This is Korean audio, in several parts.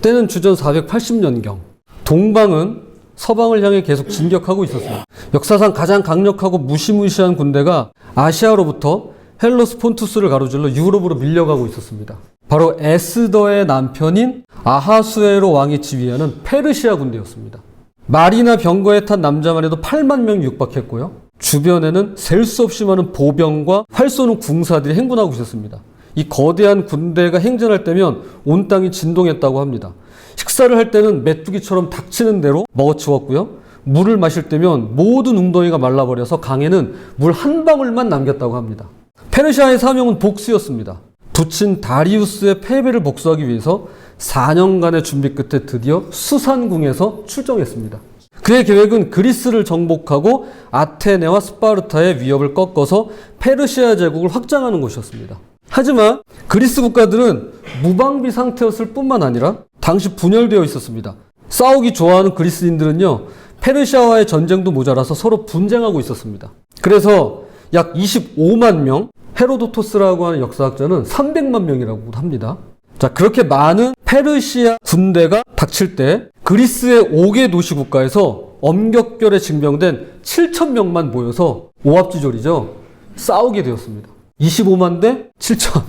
때는 주전 480년경. 동방은 서방을 향해 계속 진격하고 있었습니다. 역사상 가장 강력하고 무시무시한 군대가 아시아로부터 헬로스 폰투스를 가로질러 유럽으로 밀려가고 있었습니다. 바로 에스더의 남편인 아하수에로 왕이 지휘하는 페르시아 군대였습니다. 말이나 병거에 탄 남자만 해도 8만 명이 육박했고요. 주변에는 셀 수 없이 많은 보병과 활 쏘는 궁사들이 행군하고 있었습니다. 이 거대한 군대가 행진할 때면 온 땅이 진동했다고 합니다. 식사를 할 때는 메뚜기처럼 닥치는 대로 먹어치웠고요. 물을 마실 때면 모든 웅덩이가 말라버려서 강에는 물 한 방울만 남겼다고 합니다. 페르시아의 사명은 복수였습니다. 부친 다리우스의 패배를 복수하기 위해서 4년간의 준비 끝에 드디어 수산궁에서 출정했습니다. 그의 계획은 그리스를 정복하고 아테네와 스파르타의 위협을 꺾어서 페르시아 제국을 확장하는 것이었습니다. 하지만 그리스 국가들은 무방비 상태였을 뿐만 아니라 당시 분열되어 있었습니다. 싸우기 좋아하는 그리스인들은요, 페르시아와의 전쟁도 모자라서 서로 분쟁하고 있었습니다. 그래서 약 25만 명, 헤로도토스라고 하는 역사학자는 300만 명이라고 합니다. 자, 그렇게 많은 페르시아 군대가 닥칠 때 그리스의 5개 도시 국가에서 엄격결에 징병된 7천 명만 모여서 오합지졸이죠. 싸우게 되었습니다. 25만 대 7천.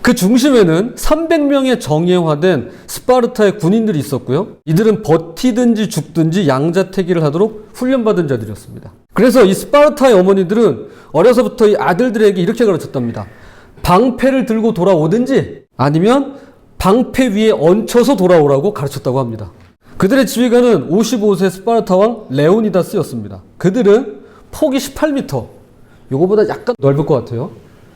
그 중심에는 300명의 정예화된 스파르타의 군인들이 있었고요. 이들은 버티든지 죽든지 양자태기를 하도록 훈련받은 자들이었습니다. 그래서 이 스파르타의 어머니들은 어려서부터 이 아들들에게 이렇게 가르쳤답니다. 방패를 들고 돌아오든지 아니면 방패 위에 얹혀서 돌아오라고 가르쳤다고 합니다. 그들의 지휘관은 55세 스파르타 왕 레오니다스였습니다. 그들은 폭이 18m, 요거보다 약간 넓을 것 같아요.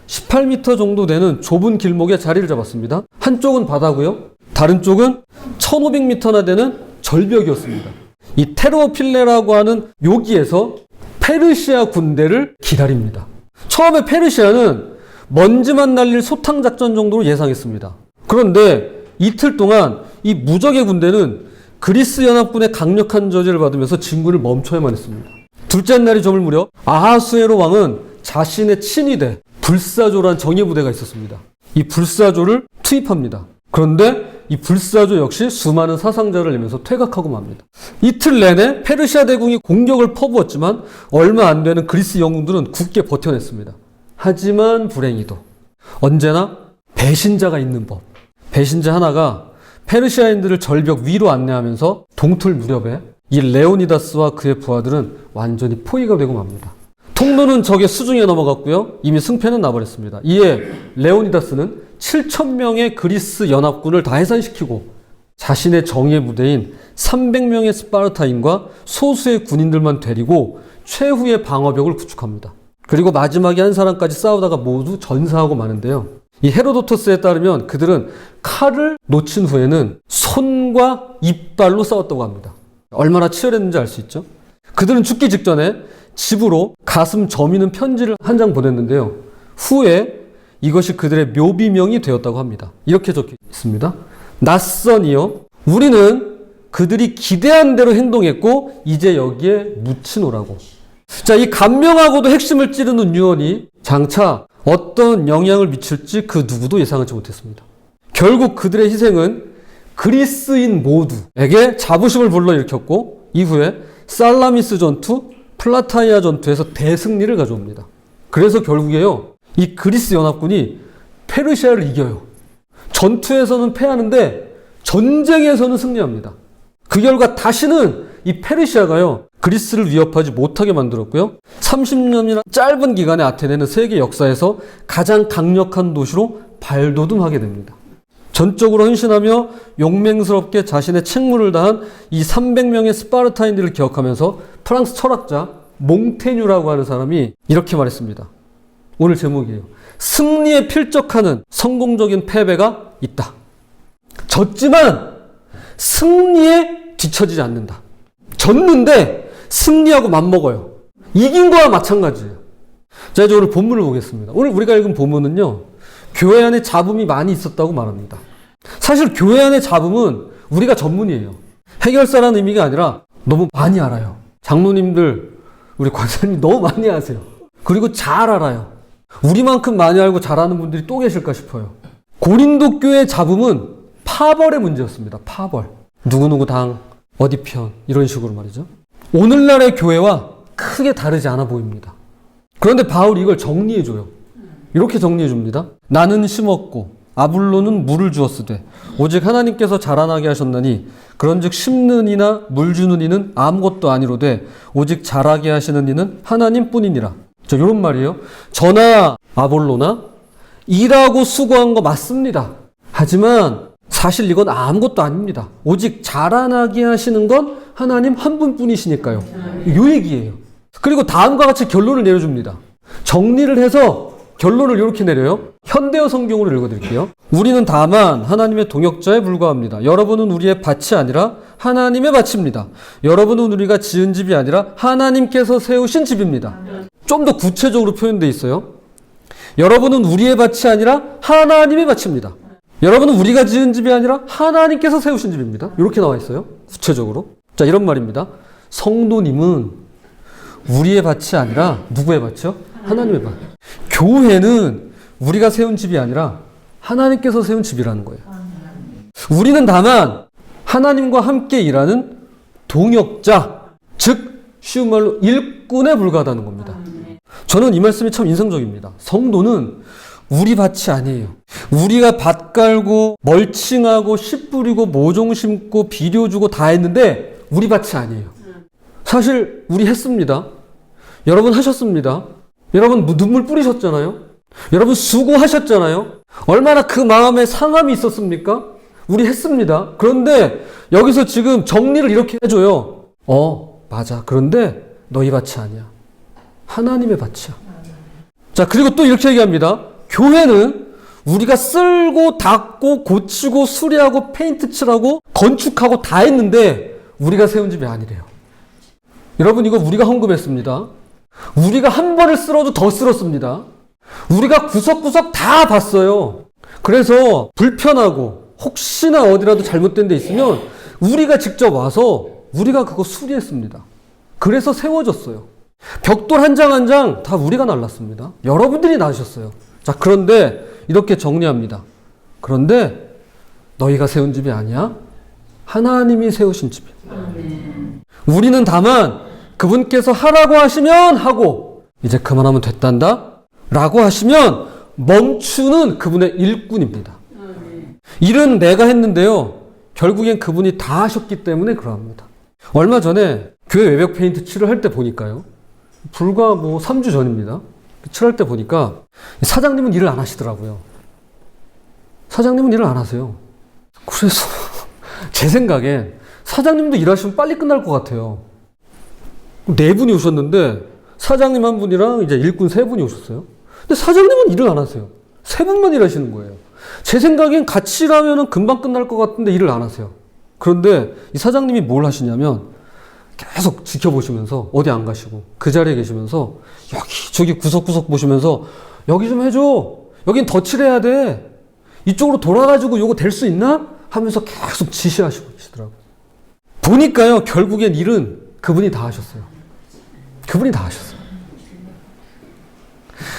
18m 정도 되는 좁은 길목에 자리를 잡았습니다. 한쪽은 바다고요. 다른 쪽은 1500m나 되는 절벽이었습니다. 이 테르모필레라고 하는 여기에서 페르시아 군대를 기다립니다. 처음에 페르시아는 먼지만 날릴 소탕작전 정도로 예상했습니다. 그런데 이틀 동안 이 무적의 군대는 그리스 연합군의 강력한 저지를 받으면서 진군을 멈춰야만 했습니다. 둘째 날이 저물 무렵 아하수에로 왕은 자신의 친위대 불사조란 정예부대가 있었습니다. 이 불사조를 투입합니다. 그런데 이 불사조 역시 수많은 사상자를 내면서 퇴각하고 맙니다. 이틀 내내 페르시아 대군이 공격을 퍼부었지만 얼마 안 되는 그리스 영웅들은 굳게 버텨냈습니다. 하지만 불행히도 언제나 배신자가 있는 법. 배신자 하나가 페르시아인들을 절벽 위로 안내하면서 동틀 무렵에 이 레오니다스와 그의 부하들은 완전히 포위가 되고 맙니다. 통로는 적의 수중에 넘어갔고요. 이미 승패는 나버렸습니다. 이에 레오니다스는 7,000명의 그리스 연합군을 다 해산시키고 자신의 정예 부대인 300명의 스파르타인과 소수의 군인들만 데리고 최후의 방어벽을 구축합니다. 그리고 마지막에 한 사람까지 싸우다가 모두 전사하고 마는데요. 이 헤로도토스에 따르면 그들은 칼을 놓친 후에는 손과 이빨로 싸웠다고 합니다. 얼마나 치열했는지 알 수 있죠? 그들은 죽기 직전에 집으로 가슴 저미는 편지를 한 장 보냈는데요. 후에 이것이 그들의 묘비명이 되었다고 합니다. 이렇게 적혀 있습니다. 낯선이여, 우리는 그들이 기대한 대로 행동했고 이제 여기에 묻히노라고. 자, 이 간명하고도 핵심을 찌르는 유언이 장차 어떤 영향을 미칠지 그 누구도 예상하지 못했습니다. 결국 그들의 희생은 그리스인 모두에게 자부심을 불러일으켰고 이후에 살라미스 전투, 플라타이아 전투에서 대승리를 가져옵니다. 그래서 결국에요, 이 그리스 연합군이 페르시아를 이겨요. 전투에서는 패하는데 전쟁에서는 승리합니다. 그 결과 다시는 이 페르시아가요, 그리스를 위협하지 못하게 만들었고요. 30년이나 짧은 기간에 아테네는 세계 역사에서 가장 강력한 도시로 발돋움하게 됩니다. 전적으로 헌신하며 용맹스럽게 자신의 책무를 다한 이 300명의 스파르타인들을 기억하면서 프랑스 철학자 몽테뉴라고 하는 사람이 이렇게 말했습니다. 오늘 제목이에요. 승리에 필적하는 성공적인 패배가 있다. 졌지만 승리에 뒤처지지 않는다. 졌는데 승리하고 맞먹어요. 이긴 거와 마찬가지예요. 자, 이제 오늘 본문을 보겠습니다. 오늘 우리가 읽은 본문은요, 교회 안에 잡음이 많이 있었다고 말합니다. 사실 교회 안에 잡음은 우리가 전문이에요. 해결사라는 의미가 아니라 너무 많이 알아요. 장로님들, 우리 권사님 너무 많이 아세요. 그리고 잘 알아요. 우리만큼 많이 알고 잘하는 분들이 또 계실까 싶어요. 고린도 교회의 잡음은 파벌의 문제였습니다. 파벌. 누구누구 당, 어디 편, 이런 식으로 말이죠. 오늘날의 교회와 크게 다르지 않아 보입니다. 그런데 바울이 이걸 정리해줘요. 이렇게 정리해줍니다. 나는 심었고 아볼로는 물을 주었으되 오직 하나님께서 자라나게 하셨나니 그런즉 심는 이나 물 주는 이는 아무것도 아니로되 오직 자라게 하시는 이는 하나님뿐이니라. 이런 말이에요. 저나 아볼로나 일하고 수고한 거 맞습니다. 하지만 사실 이건 아무것도 아닙니다. 오직 자라나게 하시는 건 하나님 한 분뿐이시니까요. 이 얘기예요. 그리고 다음과 같이 결론을 내려줍니다. 정리를 해서 결론을 이렇게 내려요. 현대어 성경으로 읽어드릴게요. 우리는 다만 하나님의 동역자에 불과합니다. 여러분은 우리의 밭이 아니라 하나님의 밭입니다. 여러분은 우리가 지은 집이 아니라 하나님께서 세우신 집입니다. 좀 더 구체적으로 표현되어 있어요. 여러분은 우리의 밭이 아니라 하나님의 밭입니다. 여러분은 우리가 지은 집이 아니라 하나님께서 세우신 집입니다. 이렇게 나와 있어요. 구체적으로. 자, 이런 말입니다. 성도님은 우리의 밭이 아니라 누구의 밭이요? 하나님의 밭. 교회는 우리가 세운 집이 아니라 하나님께서 세운 집이라는 거예요. 우리는 다만 하나님과 함께 일하는 동역자, 즉 쉬운 말로 일꾼에 불과하다는 겁니다. 저는 이 말씀이 참 인상적입니다. 성도는 우리 밭이 아니에요. 우리가 밭 깔고 멀칭하고 씨 뿌리고 모종 심고 비료 주고 다 했는데 우리 밭이 아니에요. 사실 우리 했습니다. 여러분 하셨습니다. 여러분 눈물 뿌리셨잖아요. 여러분 수고하셨잖아요. 얼마나 그 마음에 상함이 있었습니까? 우리 했습니다. 그런데 여기서 지금 정리를 이렇게 해줘요. 맞아. 그런데 너희 밭이 아니야. 하나님의 밭이야. 자, 그리고 또 이렇게 얘기합니다. 교회는 우리가 쓸고 닦고 고치고 수리하고 페인트 칠하고 건축하고 다 했는데 우리가 세운 집이 아니래요. 여러분 이거 우리가 헌금했습니다. 우리가 한 번을 쓸어도 더 쓸었습니다. 우리가 구석구석 다 봤어요. 그래서 불편하고 혹시나 어디라도 잘못된 데 있으면 우리가 직접 와서 우리가 그거 수리했습니다. 그래서 세워졌어요. 벽돌 한 장 한 장 다 우리가 날랐습니다. 여러분들이 낳으셨어요. 자, 그런데 이렇게 정리합니다. 그런데 너희가 세운 집이 아니야. 하나님이 세우신 집이야. 우리는 다만 그분께서 하라고 하시면 하고 이제 그만하면 됐단다 라고 하시면 멈추는 그분의 일꾼입니다. 일은 내가 했는데요. 결국엔 그분이 다 하셨기 때문에 그러합니다. 얼마 전에 교회 외벽 페인트 칠을 할 때 보니까요. 불과 3주 전입니다. 칠할 때 보니까 사장님은 일을 안 하시더라고요. 사장님은 일을 안 하세요. 그래서 제 생각엔 사장님도 일하시면 빨리 끝날 것 같아요. 4분이 오셨는데 사장님 1분이랑 이제 일꾼 3분이 오셨어요. 근데 사장님은 일을 안 하세요. 3분만 일하시는 거예요. 제 생각엔 같이 일하면 금방 끝날 것 같은데 일을 안 하세요. 그런데 이 사장님이 뭘 하시냐면 계속 지켜보시면서 어디 안 가시고 그 자리에 계시면서 여기 저기 구석구석 보시면서 여기 좀 해줘. 여긴 더 칠해야 돼. 이쪽으로 돌아가지고 요거 될 수 있나? 하면서 계속 지시하시고 계시더라고요. 보니까요. 결국엔 일은 그분이 다 하셨어요. 그분이 다 하셨어요.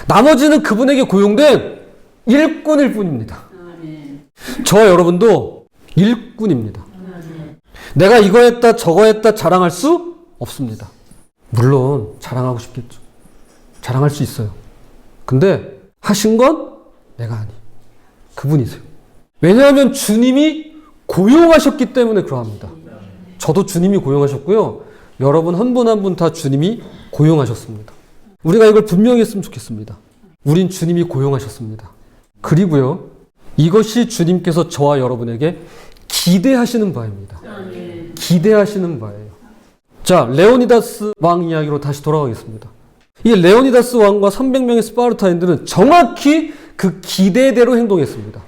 나머지는 그분에게 고용된 일꾼일 뿐입니다. 저와 여러분도 일꾼입니다. 내가 이거 했다 저거 했다 자랑할 수 없습니다. 물론 자랑하고 싶겠죠. 자랑할 수 있어요. 근데 하신 건 내가 아니. 그분이세요. 왜냐하면 주님이 고용하셨기 때문에 그러합니다. 저도 주님이 고용하셨고요. 여러분 한 분 한 분 다 주님이 고용하셨습니다. 우리가 이걸 분명히 했으면 좋겠습니다. 우린 주님이 고용하셨습니다. 그리고요. 이것이 주님께서 저와 여러분에게 기대하시는 바입니다. 기대하시는 바예요. 자, 레오니다스 왕 이야기로 다시 돌아가겠습니다. 이 레오니다스 왕과 300명의 스파르타인들은 정확히 그 기대대로 행동했습니다.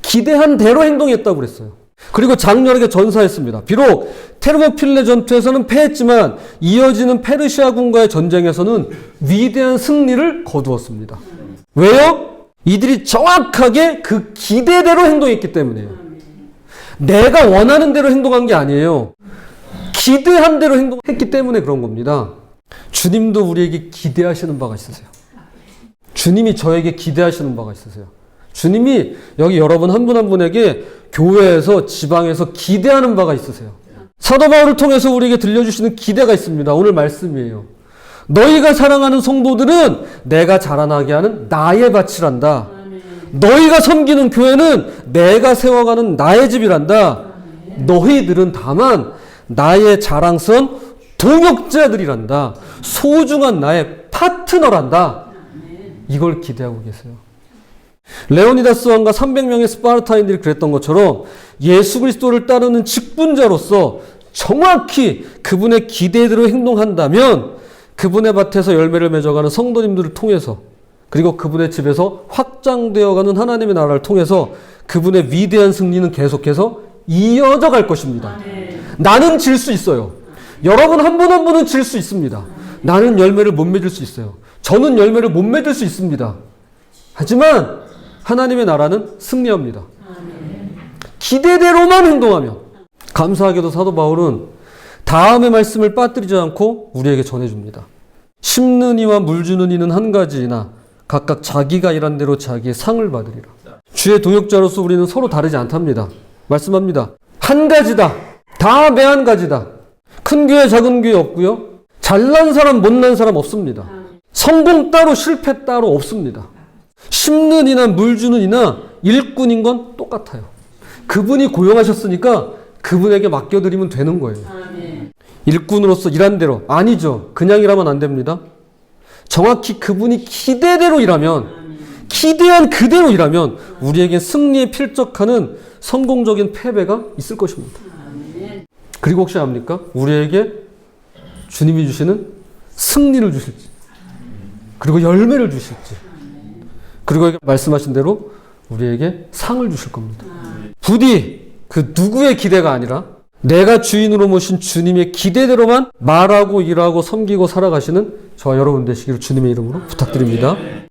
기대한 대로 행동했다고 그랬어요. 그리고 장렬하게 전사했습니다. 비록 테르모필레 전투에서는 패했지만 이어지는 페르시아군과의 전쟁에서는 위대한 승리를 거두었습니다. 왜요? 이들이 정확하게 그 기대대로 행동했기 때문이에요. 내가 원하는 대로 행동한 게 아니에요. 기대한 대로 행동했기 때문에 그런 겁니다. 주님도 우리에게 기대하시는 바가 있으세요. 주님이 저에게 기대하시는 바가 있으세요. 주님이 여기 여러분 한 분 한 분에게 교회에서 지방에서 기대하는 바가 있으세요. 사도 바울을 통해서 우리에게 들려주시는 기대가 있습니다. 오늘 말씀이에요. 너희가 사랑하는 성도들은 내가 자라나게 하는 나의 밭이란다. 너희가 섬기는 교회는 내가 세워가는 나의 집이란다. 너희들은 다만 나의 자랑스러운 동역자들이란다. 소중한 나의 파트너란다. 이걸 기대하고 계세요. 레오니다스 왕과 300명의 스파르타인들이 그랬던 것처럼 예수 그리스도를 따르는 직분자로서 정확히 그분의 기대대로 행동한다면 그분의 밭에서 열매를 맺어가는 성도님들을 통해서, 그리고 그분의 집에서 확장되어가는 하나님의 나라를 통해서 그분의 위대한 승리는 계속해서 이어져 갈 것입니다. 나는 질 수 있어요. 여러분 한 분 한 분은 질 수 있습니다. 나는 열매를 못 맺을 수 있어요. 저는 열매를 못 맺을 수 있습니다. 하지만 하나님의 나라는 승리합니다. 기대대로만 행동하면. 감사하게도 사도 바울은 다음의 말씀을 빠뜨리지 않고 우리에게 전해줍니다. 심는 이와 물 주는 이는 한 가지이나 각각 자기가 일한 대로 자기의 상을 받으리라. 주의 동역자로서 우리는 서로 다르지 않답니다. 말씀합니다. 한 가지다. 다 매 한 가지다. 큰 교회 작은 교회 없고요. 잘난 사람 못난 사람 없습니다. 성공 따로 실패 따로 없습니다. 심는 이나 물 주는 이나 일꾼인 건 똑같아요. 그분이 고용하셨으니까 그분에게 맡겨드리면 되는 거예요. 일꾼으로서 일한 대로. 아니죠. 그냥 일하면 안 됩니다. 정확히 그분이 기대대로 일하면, 기대한 그대로 일하면 우리에게 승리에 필적하는 성공적인 패배가 있을 것입니다. 그리고 혹시 압니까? 우리에게 주님이 주시는 승리를 주실지, 그리고 열매를 주실지, 그리고 말씀하신 대로 우리에게 상을 주실 겁니다. 부디 그 누구의 기대가 아니라 내가 주인으로 모신 주님의 기대대로만 말하고 일하고 섬기고 살아가시는 저와 여러분 되시기를 주님의 이름으로 부탁드립니다.